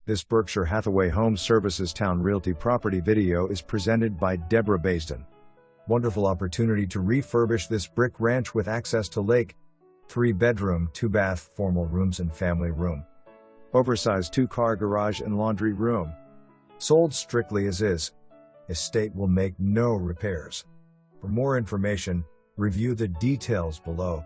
This Berkshire Hathaway HomeServices Towne Realty property video is presented by Deborah Baisden. Wonderful opportunity to refurbish this brick ranch with access to lake. 3-bedroom, 2-bath, formal rooms and family room. Oversized 2-car garage and laundry room. Sold strictly as is. Estate will make no repairs. For more information, review the details below.